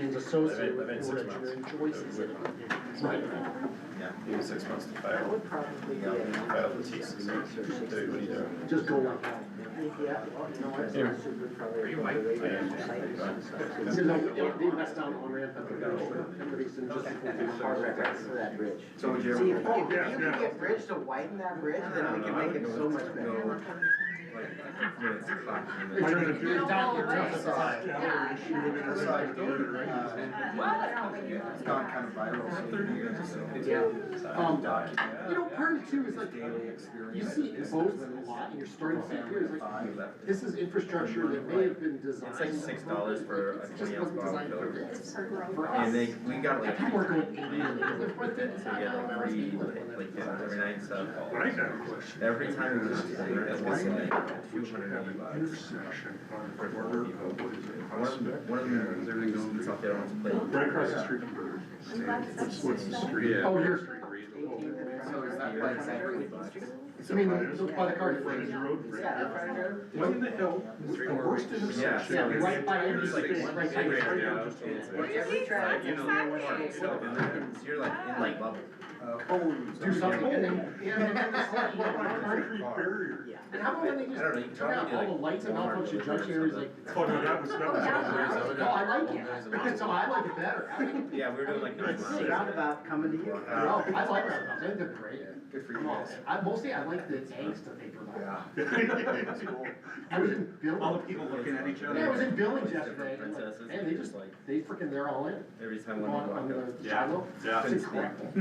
associated I've been with 6 Ford months. Engineering choices that Right. Yeah, maybe 6 months to That file. would probably be File enough. the thesis. Dude, what are you doing? just go like that. Yeah, well, you know what, so Here. I should probably. Are you Mike? I am. Because they messed down on ramp at the bridge, and pretty soon just before we Hard park right for that bridge. So would you See, ever? if you can get bridge to widen that bridge, then we can make it so much better. It's down here, tough side. It's gone kind of viral. You know, part of it too is like, you see boats a lot, and you're starting to see here, is like, this is infrastructure that may have been designed. It's like $6 for a It just 20 ounce wasn't bottle designed filler. for this. For And us. we got like. People are going 80 and So you get like free, like dinner every night and stuff. I have a question. Every time we visit, it's like $280. Intersection on the corner of what is it? One of them, it's out there on the plate. Right across the street from her. What's the street? Oh, here's, So is that like $40? I mean, by the car. Frontage road. Yeah. What in the hell? The worst intersection. Yeah, right by every It's like space, one right street by right every now. space. It's Every traffic, you know, so you're like in like bubble. Do something, and then, yeah, and then it's like, you know, Concrete barrier. and how about when they just I don't know, you can turn out probably all do the like lights and malfunction junction areas, like. Oh, no, that was. Oh, I like it, so I like it better. Yeah, we were doing like 9 It's miles. a roundabout coming to you. No, I like roundabouts, I think they're great. Good for you guys. Mostly I like the angst that they provide. That's cool. I was in Billings. All the people looking at each other. Yeah, I was in Billings yesterday, Different princesses, and they just, they freaking, they're all in. Every time one On goes. the Yeah, sidewalk. yeah. It's incredible.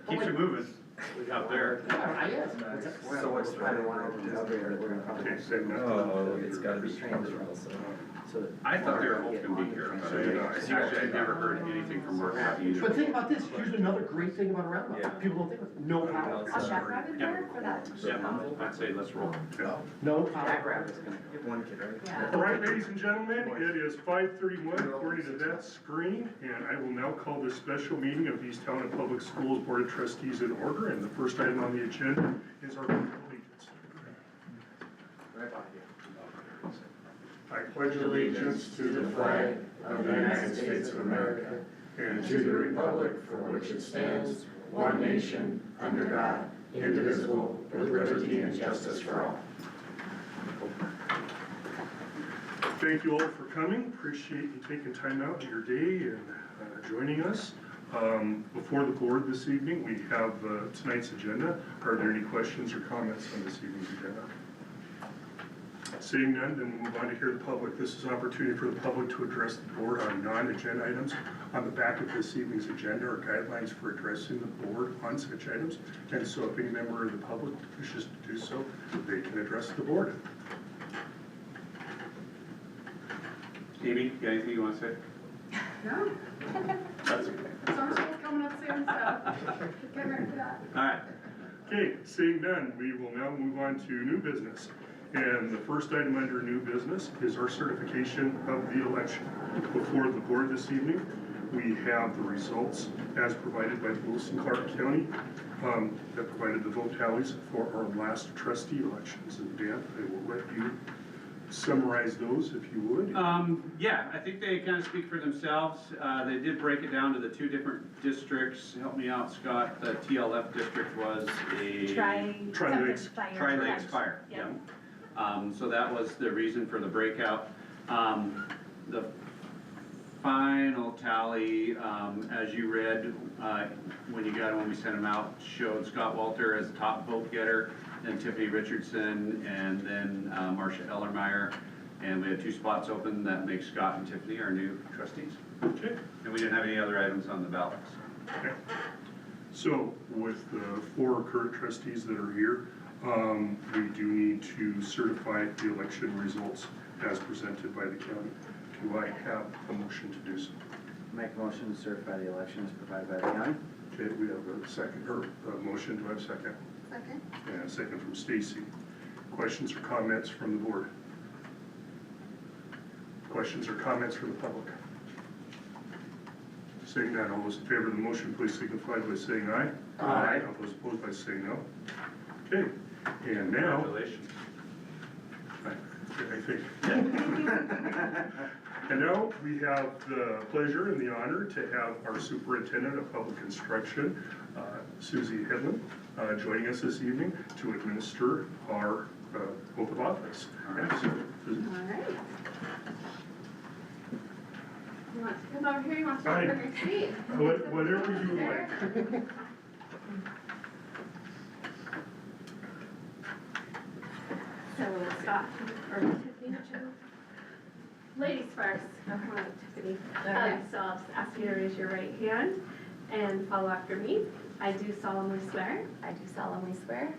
Keeps you moving out there. Yeah, I am. So what's I don't want to do it, we're gonna probably. Okay, same nothing. Oh, it's gotta be functional, so. I thought they were both gonna be here, but actually I'd never heard anything from Mark either. But think about this, here's another great thing about a Yeah. roundabout, people don't think of it, no power. I'll Jackrabbit there for that. Yeah, I'd say let's roll. No That power. grab is gonna. You have one kid, right? Yeah. All right, ladies and gentlemen, it is 5:31 according to that screen, and I will now call this special meeting of East Town Public Schools Board of Trustees in order, and the first item on the agenda is our pledge of allegiance. Right by you. I pledge allegiance to the flag of the United States of America and to the republic for which it stands, one nation, under God, indivisible, with liberty and justice for all. Thank you all for coming. Appreciate you taking time out of your day and joining us. Before the board this evening, we have tonight's agenda. Are there any questions or comments on this evening's agenda? Seeing none, then we'll move on to hear the public. This is an opportunity for the public to address the board on non-agenda items. On the back of this evening's agenda are guidelines for addressing the board on such items. And so if any member of the public wishes to do so, they can address the board. Amy, you got anything you wanna say? No, That's okay. summer school's coming up soon, so get ready for that. Alright, Okay, seeing none, we will now move on to new business. And the first item under new business is our certification of the election. Before the board this evening, we have the results as provided by Lewis and Clark County that provided the vote tallies for our last trustee elections. And Dan, I will let you summarize those if you would. yeah, I think they kind of speak for themselves. They did break it down to the two different districts. Help me out, Scott. The TLF district was a Tri-Lakes. Tri-Lakes Fire. Yeah. So that was the reason for the breakout. The final tally, as you read, when you got it, when we sent them out, showed Scott Walter as the top vote getter, then Tiffany Richardson, and then Marcia Ellermeyer. And we had 2 spots open. That makes Scott and Tiffany our new trustees. Okay. And we didn't have any other items on the ballots. Okay. So with the 4 current trustees that are here, we do need to certify the election results as presented by the county. Do I have a motion to do so? Make a motion to certify the election as provided by the county. Okay, we have a second, or a motion. Do I have a second? Second. And a second from Stacy. Questions or comments from the board? Questions or comments from the public? Seeing none, all those in favor of the motion, please signify by saying aye. Aye. All those opposed by saying no. Okay, and now, Congratulations. I think, And now we have the pleasure and the honor to have our Superintendent of Public Instruction, Susie Hedlund, joining us this evening to administer our oath of office. And so, Susie. All right. You want to come over here? You want to Aye. sit from your seat? Whatever you like. So Scott, or Tiffany, ladies first. Come on, Tiffany. So I'll just ask you to raise your right hand and follow after me. I do solemnly swear I do solemnly swear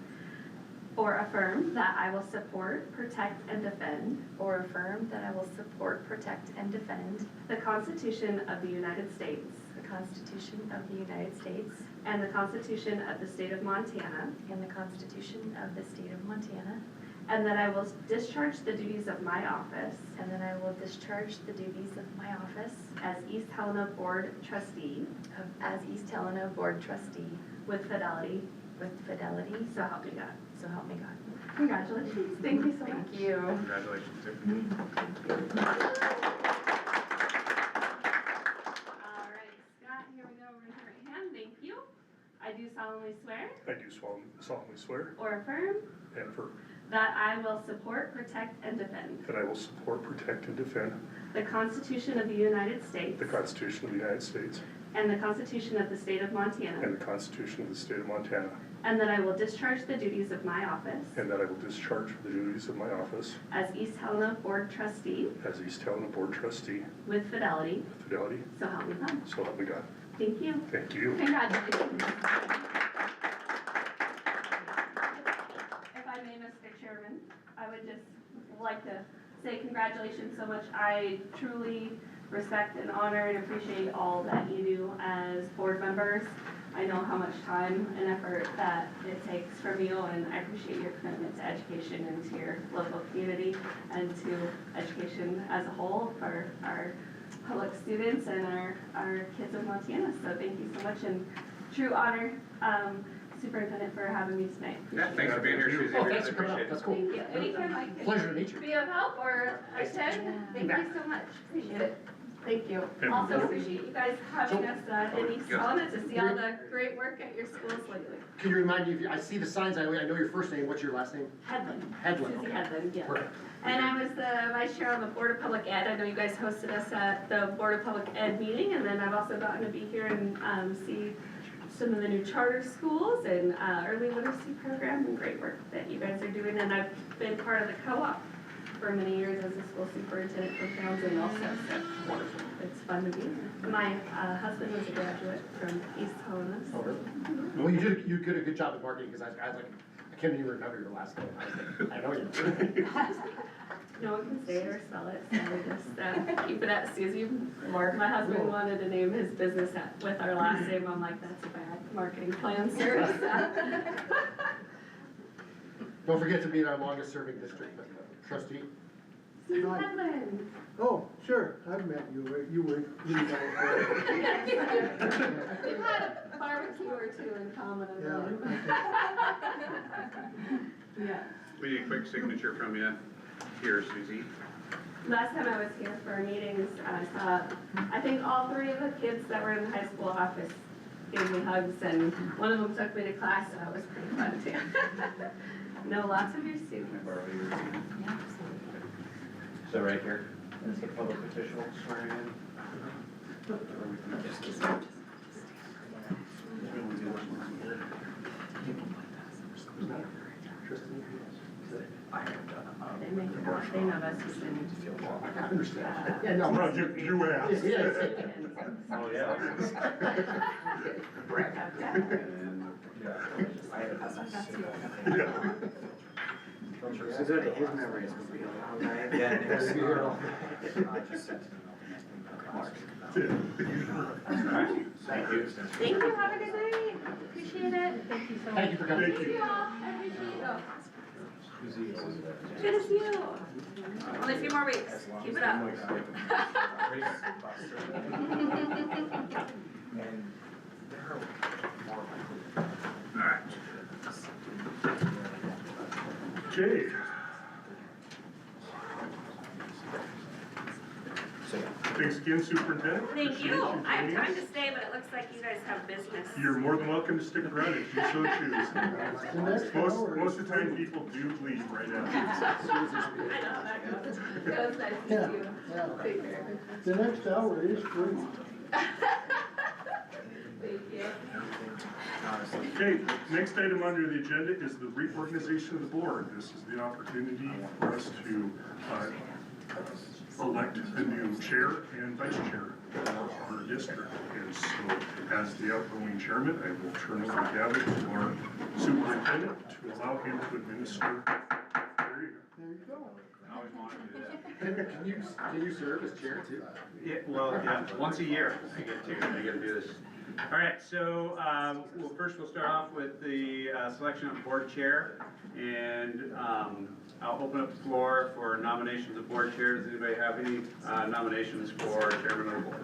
or affirm that I will support, protect, and defend or affirm that I will support, protect, and defend the Constitution of the United States the Constitution of the United States and the Constitution of the State of Montana, and the Constitution of the State of Montana, and that I will discharge the duties of my office and that I will discharge the duties of my office as East Helena Board Trustee as East Helena Board Trustee with fidelity, with fidelity, so help me God. so help me God. Congratulations. Thank you so much. Thank you. Congratulations, Tiffany. All right, Scott, here we go. Raise your right hand. Thank you. I do solemnly swear I do solemnly swear or affirm and affirm that I will support, protect, and defend that I will support, protect, and defend the Constitution of the United States the Constitution of the United States and the Constitution of the State of Montana, and the Constitution of the State of Montana, and that I will discharge the duties of my office and that I will discharge the duties of my office as East Helena Board Trustee as East Helena Board Trustee with fidelity, with fidelity, so help me God. so help me God. Thank you. Thank you. Congratulations. If I may, Mr. Chairman, I would just like to say congratulations so much. I truly respect and honor and appreciate all that you do as board members. I know how much time and effort that it takes from you, and I appreciate your commitment to education and to your local community and to education as a whole for our public students and our kids of Montana. So thank you so much, and true honor, Superintendent, for having me tonight. Yeah, thanks for being here, Susie. Oh, We thanks really for coming appreciate up, that's it. cool. Thank you. Anytime I can Pleasure to meet you. be of help or attend, thank you so much. Appreciate it. Thank you. And- Also appreciate you guys having us in East Good. Helena to see all the great work at your schools lately. Can you remind me, I see the signs, I know your first name, what's your last name? Headland. Headland, Susie okay. Headland, yeah. Perfect. And I was the vice chair on the Board of Public Ed. I know you guys hosted us at the Board of Public Ed meeting, and then I've also gotten to be here and see some of the new charter schools and early literacy program and great work that you guys are doing. And I've been part of the co-op for many years as a school superintendent for Townsend also, so it's fun to be here. My husband was a graduate from East Helena. Oh, really? Well, you did a good job at marketing, because I was like, I can't even remember your last name. I know you. No one can say it or spell it, so we just keep it at Susie. My husband wanted to name his business with our last name. I'm like, that's a bad marketing plan, sir. Don't forget to be in our longest serving district trustee. Susie Headland. Oh, sure, I've met you, you were. We've had a barbecue or two in common, I believe. Yeah. We need a quick signature from you here, Susie. Last time I was here for meetings, I think all three of the kids that were in the high school office gave me hugs, and one of them took me to class, so that was pretty fun too. Know lots of your students. So right here, that's the public official swearing in. They make it work. They know us who's in. I understand. Yeah, no. Well, you asked. Yes. Oh, yeah. So good at his memory is completely on, right? Yeah. Thank you. Thank you, have a good night. Appreciate it. Thank you so much. Thank you for coming. Thank Thank you. you all, I appreciate it. Good to see you. Only a few more weeks. Keep it up. Okay. again, Superintendent. Thank Appreciate you. I have joining time us. to stay, but it looks like you guys have business. You're more than welcome to stick around if you so choose. The next hour Most is of the time, free. people do leave right after. I know how that goes. It was nice to Yeah, see you. yeah. Take care. The next hour is free. Thank you. Okay, next item under the agenda is the reorganization of the board. This is the opportunity for us to elect a new chair and vice chair for our district. And so, as the outgoing chairman, I will turn over Gavin to our superintendent to allow him to administer. There you go. There you go. I always wanted to do that. Can you serve as chair too? Yeah, well, yeah, once a year I get to do this. All right, so, we'll start off with the selection of board chair. And I'll open up the floor for nominations of board chairs. Does anybody have any nominations for chairman of the board?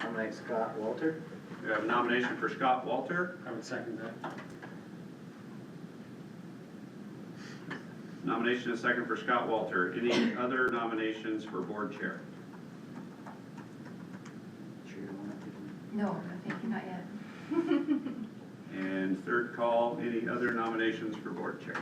I'm like Scott Walter. We have a nomination for Scott Walter. I would second that. Nomination and second for Scott Walter. Any other nominations for board chair? No, no, thank you, not yet. And third call, any other nominations for board chair?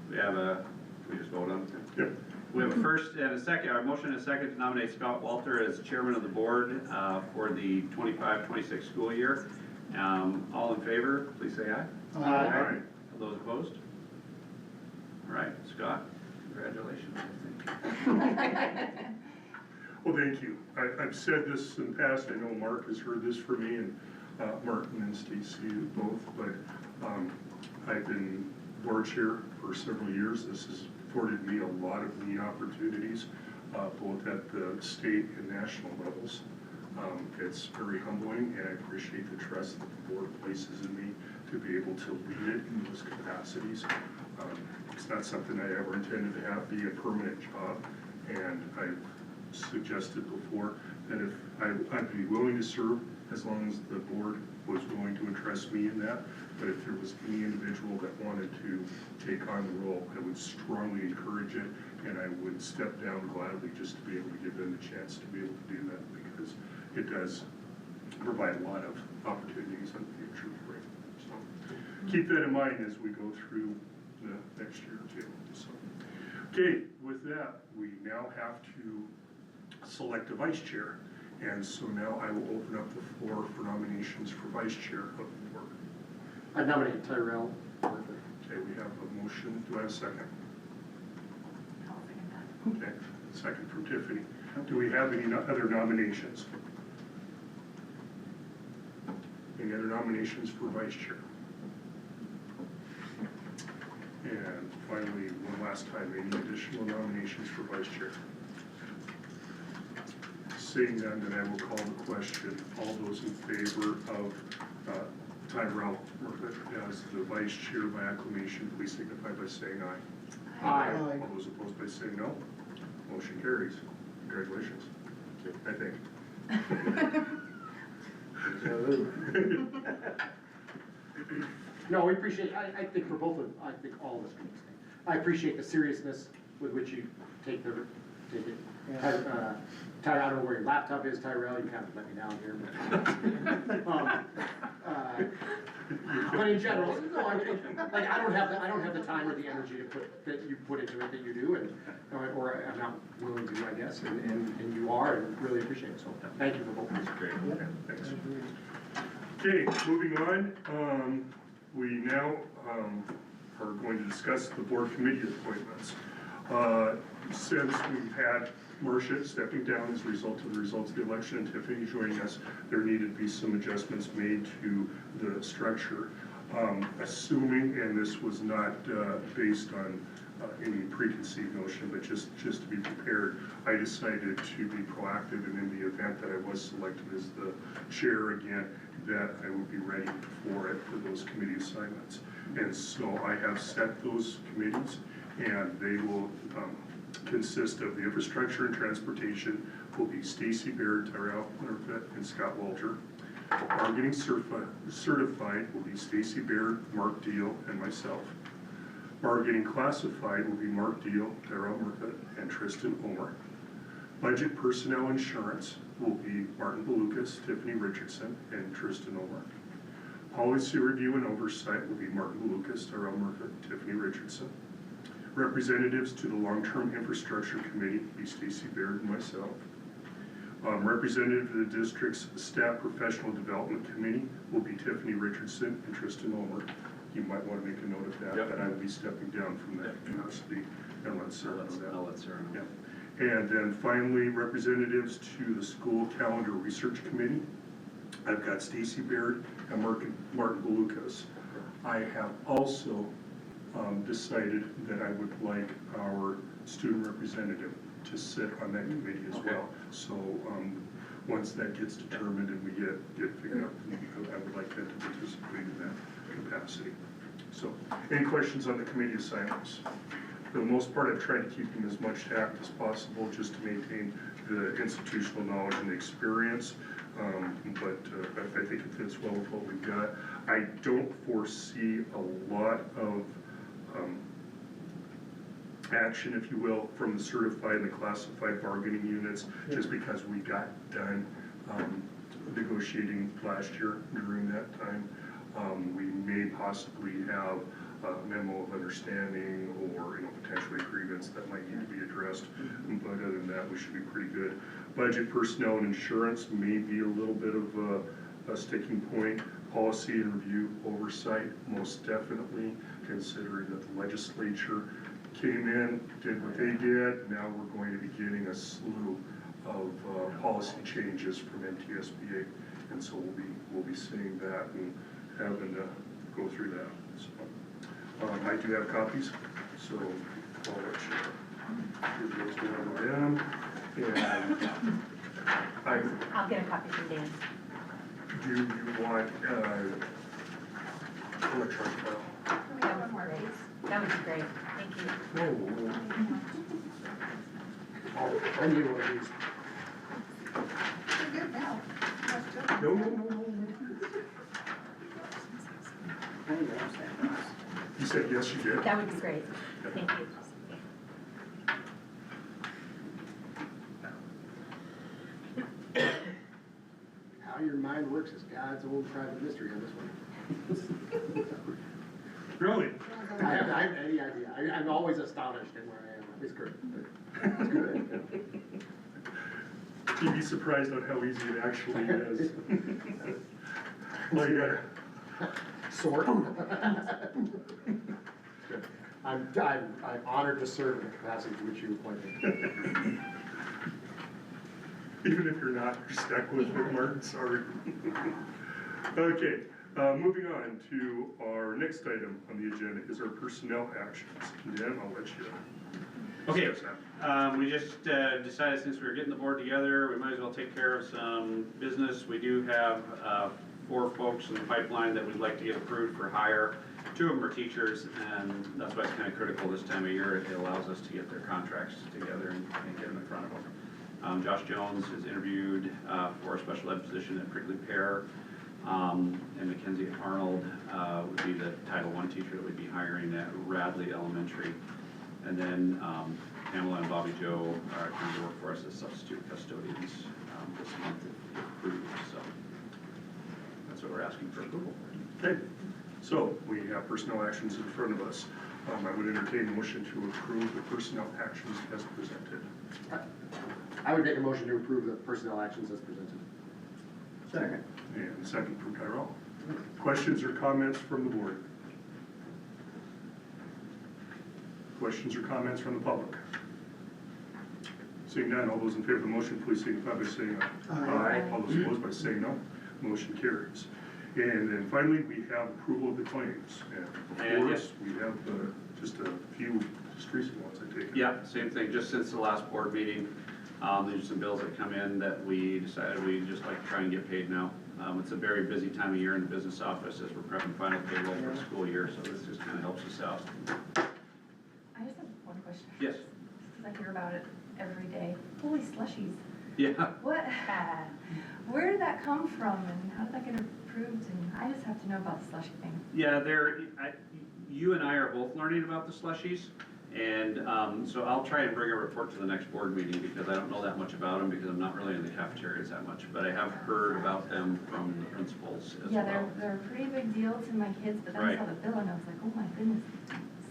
We have we just vote on it? Yep. We have a first and a second, our motion and a second to nominate Scott Walter as chairman of the board for the 25-26 school year. All in favor, please say aye. All right. All those opposed? All right, Scott, congratulations. Well, thank you. I've said this in the past, I know Mark has heard this from me, and Martin and Stacy both, but I've been board chair for several years. This has afforded me a lot of neat opportunities, both at the state and national levels. It's very humbling, and I appreciate the trust that the board places in me to be able to lead it in those capacities. It's not something I ever intended to have be a permanent job, and I've suggested before that if I'd be willing to serve as long as the board was willing to entrust me in that, but if there was any individual that wanted to take on the role, I would strongly encourage it, and I would step down gladly just to be able to give them the chance to be able to do that, because it does provide a lot of opportunities in the future for it. So keep that in mind as we go through the next year or two. So, okay, with that, we now have to select a vice chair. And so now I will open up the floor for nominations for vice chair of the board. I nominate Tyrell. Okay, we have a motion. Do I have a second? I'll second that. Okay, second from Tiffany. Do we have any other nominations? Any other nominations for vice chair? And finally, one last time, any additional nominations for vice chair? Seeing none, then I will call the question. All those in favor of Tyrell as the vice chair by acclamation, please signify by saying aye. Aye. Aye. All those opposed by saying no. Motion carries. Congratulations, I think. No, we appreciate, I think for both of, I think all of us can say. I appreciate the seriousness with which you take it. Tyler, I don't know where your laptop is, Tyrell, you kind of let me down here, but in general, no, I mean, like, I don't have the time or the energy that you put into it that you do, and, or I'm not willing to, I guess, and you are, and really appreciate it, so thank you for both of us. Great, okay, thanks. Okay, moving on, we now are going to discuss the board committee appointments. Since we've had Marcia stepping down as a result of the results of the election and Tiffany joining us, there needed to be some adjustments made to the structure. Assuming, and this was not based on any preconceived notion, but just to be prepared, I decided to be proactive, and in the event that I was selected as the chair again, that I would be ready for it for those committee assignments. And so I have set those committees, and they will consist of the infrastructure and transportation will be Stacy Baird, Tyrell Murphy, and Scott Walter. Our getting certified will be Stacy Baird, Mark Deal, and myself. Bargaining classified will be Mark Deal, Darrell Murphy, and Tristan Omer. Budget personnel insurance will be Martin Belucas, Tiffany Richardson, and Tristan Omer. Policy review and oversight will be Martin Belucas, Darrell Murphy, Tiffany Richardson. Representatives to the Long-Term Infrastructure Committee will be Stacy Baird and myself. Representative of the district's Staff Professional Development Committee will be Tiffany Richardson and Tristan Omer. You might want to make a note of that, Yep. that I will be stepping down from that capacity, and let Sarah know that. I'll let Sarah know. Yeah. And then finally, representatives to the School Calendar Research Committee. I've got Stacy Baird and Martin Belucas. I have also decided that I would like our student representative to sit on that committee as Okay. well. So once that gets determined and we get figured out, I would like them to participate in that capacity. So, any questions on the committee assignments? For the most part, I've tried to keep them as much tact as possible just to maintain the institutional knowledge and the experience. But I think it fits well with what we've got. I don't foresee a lot of action, if you will, from the certified and the classified bargaining units, just because we got done negotiating last year during that time. We may possibly have a memo of understanding or, potentially agreements that might need to be addressed. But other than that, we should be pretty good. Budget, personnel, and insurance may be a little bit of a sticking point. Policy and review oversight, most definitely, considering that the legislature came in, did what they did. Now we're going to be getting a slew of policy changes from MTSBA, and so we'll be seeing that and having to go through that. So I do have copies, so I'll let you give those to them. And I'll get a copy from Dan. do you want electronic file? That would be great. That would be great. Thank you. No. Oh, I knew one of these. You're good now. No. You said yes, you did? That would be great. Thank you. How your mind works is God's own private mystery on this one. Really? I have any idea. I'm always astonished at where I am. It's good. It's good. You'd be surprised on how easy it actually is. Well, you gotta. Sort. I'm honored to serve in the capacity to which you appoint me. Even if you're not, you're stuck with it, Martin, sorry. Okay, moving on to our next item on the agenda is our personnel actions. Dan, I'll let you. Okay, discuss that. we just decided since we were getting the board together, we might as well take care of some business. We do have 4 folks in the pipeline that we'd like to get approved for hire. 2 of them are teachers, and that's why it's kind of critical this time of year. It allows us to get their contracts together and get them in front of them. Josh Jones is interviewed for a special ed position at Prickly Pear, and Mackenzie Arnold would be the Title I teacher that we'd be hiring at Radley Elementary. And then Pamela and Bobby Joe are going to work for us as substitute custodians this month if approved, so that's what we're asking for approval. Okay, so we have personnel actions in front of us. I would entertain a motion to approve the personnel actions as presented. I would make a motion to approve the personnel actions as presented. Second. And second from Tyrell. Questions or comments from the board? Questions or comments from the public? Seeing none, all those in favor of the motion, please signify by saying aye. Aye. All those opposed by saying no. Motion carries. And then finally, we have approval of the claims. And before us, we have just a few, just recent ones, I take it. Yeah, same thing, just since the last board meeting, there's some bills that come in that we decided we'd just like to try and get paid now. It's a very busy time of year in the business office as we're prepping final payroll for the school year, so this just kind of helps us out. I just have one question. Yes. Because I hear about it every day. Holy slushies. Yeah. What, where did that come from and how did that get approved? And I just have to know about the slushy thing. Yeah, you and I are both learning about the slushies. And, so I'll try and bring a report to the next board meeting because I don't know that much about them because I'm not really in the cafeterias that much. But I have heard about them from the principals as Yeah, well. they're a pretty big deal to my kids, but then I Right. saw the bill and I was like, oh my goodness,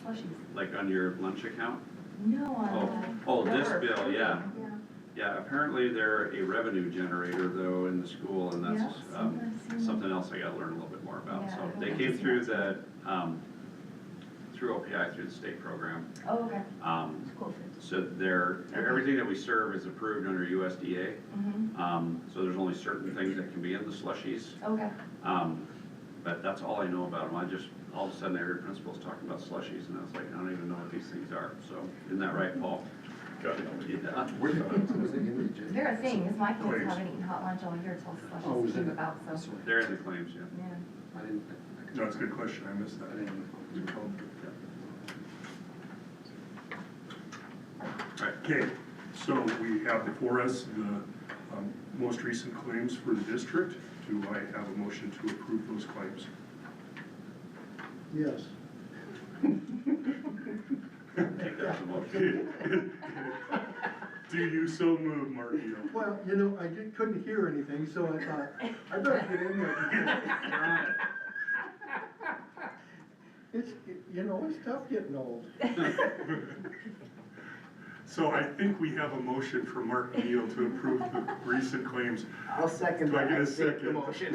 slushies. Like on your lunch account? No, on Oh, the. this bill, yeah. Yeah. Yeah, apparently they're a revenue generator though in the school and Yeah, that's, I've seen something else I gotta learn a little bit more about. Yeah, So I they don't came see through that. through OPI, through the state program. Oh, okay. Um, Cool. so everything that we serve is approved under USDA. Mm-hmm, So there's only certain things that can be in the slushies. okay. But that's all I know about them. All of a sudden I heard principals talking about slushies and I was like, I don't even know what these things are. So, isn't that right, Paul? Got it. Yeah. Was it in the agenda? They're a thing, is my kids Claims. haven't eaten hot lunch all year till Oh, slushies was came it? about, so, They're in the claims, yeah. yeah. I didn't. No, it's a good question, I missed I that. didn't. Okay, so we have before us the most recent claims for the district. Do I have a motion to approve those claims? Yes. Take that as a motion. Do you so move, Mark Neal? Well, couldn't hear anything, so I thought, I better get in there. You're on it. It's tough getting old. So I think we have a motion for Mark Neal to approve the recent claims. I'll second Do I that, get a I take the second? motion.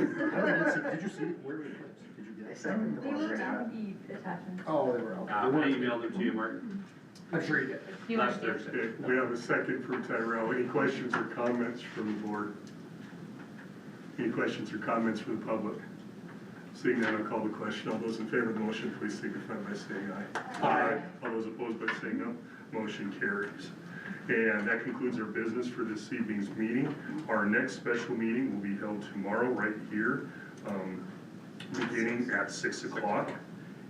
Did you see, where were the clips? Did you I get it? second the They were motion. the attachments. Oh, they were, okay. I emailed them to you, Martin, I'm sure you did. last Thursday. Okay, we have a second from Tyrell. Any questions or comments from the board? Any questions or comments from the public? Seeing none, I'll call the question. All those in favor of the motion, please signify by saying aye. Aye. All those opposed by saying no. Motion carries. And that concludes our business for this evening's meeting. Our next special meeting will be held tomorrow right here, beginning at 6 o'clock.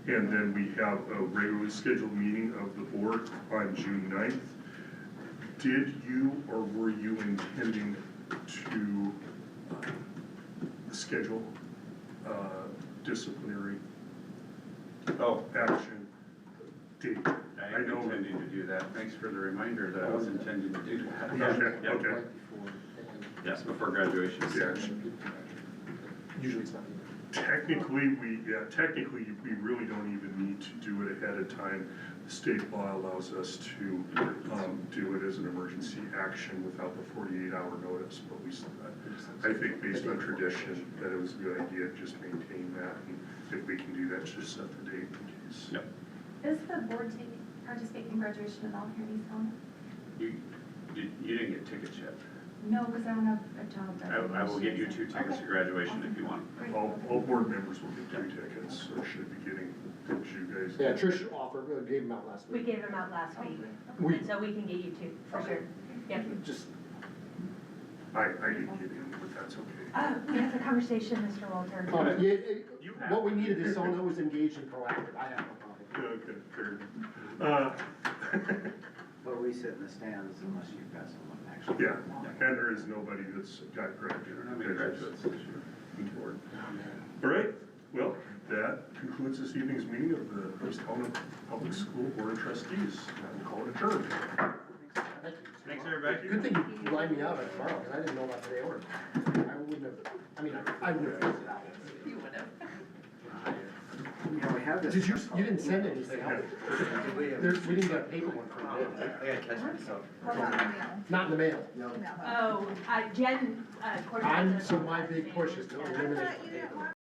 And then we have a regularly scheduled meeting of the board on June 9th. Did you or were you intending to schedule disciplinary Oh, action date? I am know- intending to do that. Thanks for the reminder that I was intending to do that. Okay, Yeah. okay. Right before. Yes, before graduation. Yeah. Usually it's not. Technically, we really don't even need to do it ahead of time. The state law allows us to do it as an emergency action without the 48-hour notice, but I think based on tradition, that it was a good idea to just maintain that, and if we can do that, just set the date in case. Yep. Does the board participate in graduation at all here in East Helena? You didn't get tickets yet. No, because I don't have a child graduation. I will get you 2 tickets to graduation if you want. Great. All board members will get 2 tickets, or should be getting, did you guys? Yeah, Trish offered, gave them out last We week. gave them out last week, We, and so we can get you two, for sure. Yep. just, I didn't get in, but that's okay. We had the conversation, Mr. Walter. You have what we needed is someone that was engaged and proactive. I have no problem. Okay, fair enough. But we sit in the stands unless you've got someone actually. Yeah, and there is nobody that's got We don't have any graduate. graduates this year. All right, well, that concludes this evening's meeting of the East Helena Public School Board of Trustees. We'll call it adjourned. Thanks, everybody. Good thing you lined me out at tomorrow, because I didn't know about today order. I wouldn't have, I would have figured it out. You would have. Yeah, we have this. Did you didn't send anything out? We didn't get a paper one from I you. gotta catch myself. Not in the mail. Oh, Jen, coordinated. So my big push is to eliminate the paper.